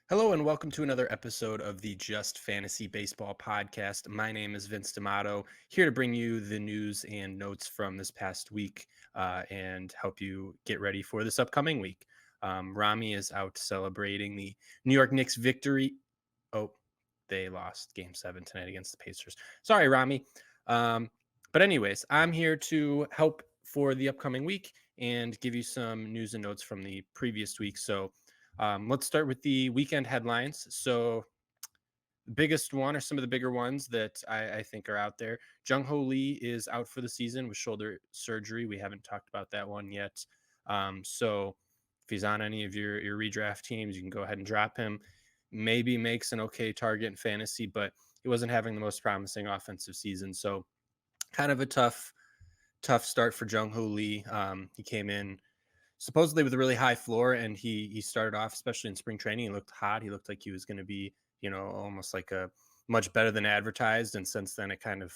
Hello and welcome to another episode of the Just Fantasy Baseball podcast. My name is Vince Damato, here to bring you the news and notes from this past week and help you get ready for this upcoming week. Rami is out celebrating the New York Knicks victory. Oh, they lost Game 7 tonight against the Pacers. Sorry, Rami. But anyways, I'm here to help for the upcoming week and give you some news and notes from the previous week. So let's start with the weekend headlines. So the biggest one, or some of the bigger ones that I think are out there. Jung Hoo Lee is out for the season with shoulder surgery. We haven't talked about that one yet. So if he's on any of your redraft teams, you can go ahead and drop him. Maybe makes an okay target in fantasy, but he wasn't having the most promising offensive season. So kind of a tough start for Jung Hoo Lee. He came in supposedly with a really high floor, and he started off, especially in spring training, he looked hot. He looked like he was going to be, almost like a much better than advertised. And since then, it kind of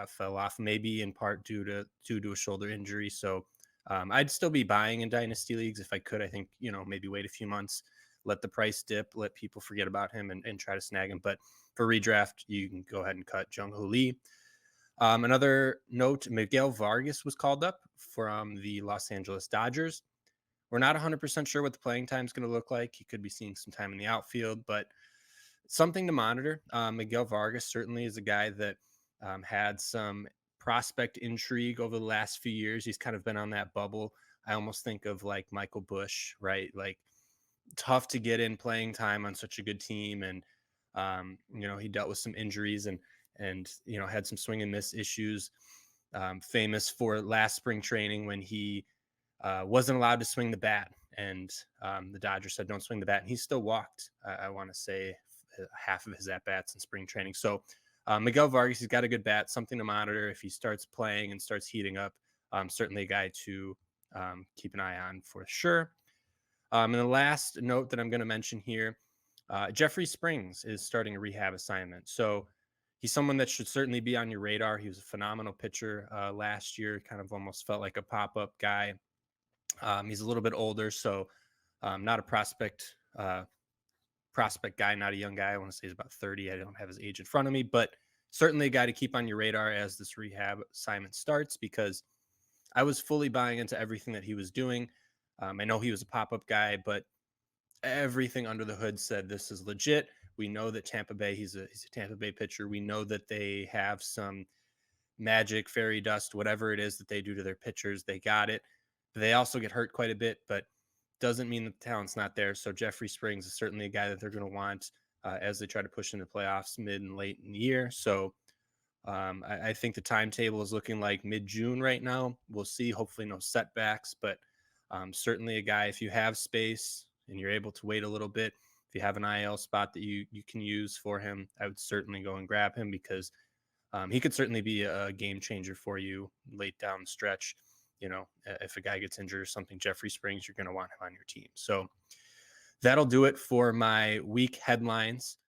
fell off, maybe in part due to a shoulder injury. So I'd still be buying in dynasty leagues if I could. I think maybe wait a few months, let the price dip, let people forget about him, and try to snag him. But for redraft, you can go ahead and cut Jung Hoo Lee. Another note, Miguel Vargas was called up from the Los Angeles Dodgers. We're not 100% sure what the playing time is going to look like. He could be seeing some time in the outfield, but something to monitor. Miguel Vargas certainly is a guy that had some prospect intrigue over the last few years. He's kind of been on that bubble. I almost think of like Michael Bush, right? Like tough to get in playing time on such a good team. And, he dealt with some injuries and had some swing and miss issues. Famous for last spring training when he wasn't allowed to swing the bat, and the Dodgers said don't swing the bat, and he still walked. I want to say half of his at bats in spring training. So Miguel Vargas, he's got a good bat, something to monitor if he starts playing and starts heating up. Certainly a guy to keep an eye on for sure. And the last note that I'm going to mention here, Jeffrey Springs is starting a rehab assignment. So he's someone that should certainly be on your radar. He was a phenomenal pitcher last year, kind of almost felt like a pop-up guy. He's a little bit older, so not a prospect guy, not a young guy. I want to say he's about 30. I don't have his age in front of me, but certainly a guy to keep on your radar as this rehab assignment starts, because I was fully buying into everything that he was doing. I know he was a pop-up guy, but everything under the hood said this is legit. We know that Tampa Bay, he's a Tampa Bay pitcher. We know that they have some magic, fairy dust, whatever it is that they do to their pitchers. They got it. They also get hurt quite a bit, but doesn't mean that the talent's not there. So Jeffrey Springs is certainly a guy that they're going to want as they try to push into playoffs mid and late in the year. So I think the timetable is looking like mid-June right now. We'll see. Hopefully no setbacks, but certainly a guy, if you have space and you're able to wait a little bit, if you have an IL spot that you can use for him, I would certainly go and grab him, because he could certainly be a game changer for you late down the stretch. If a guy gets injured or something, Jeffrey Springs, you're going to want him on your team. So that'll do it for my week headlines.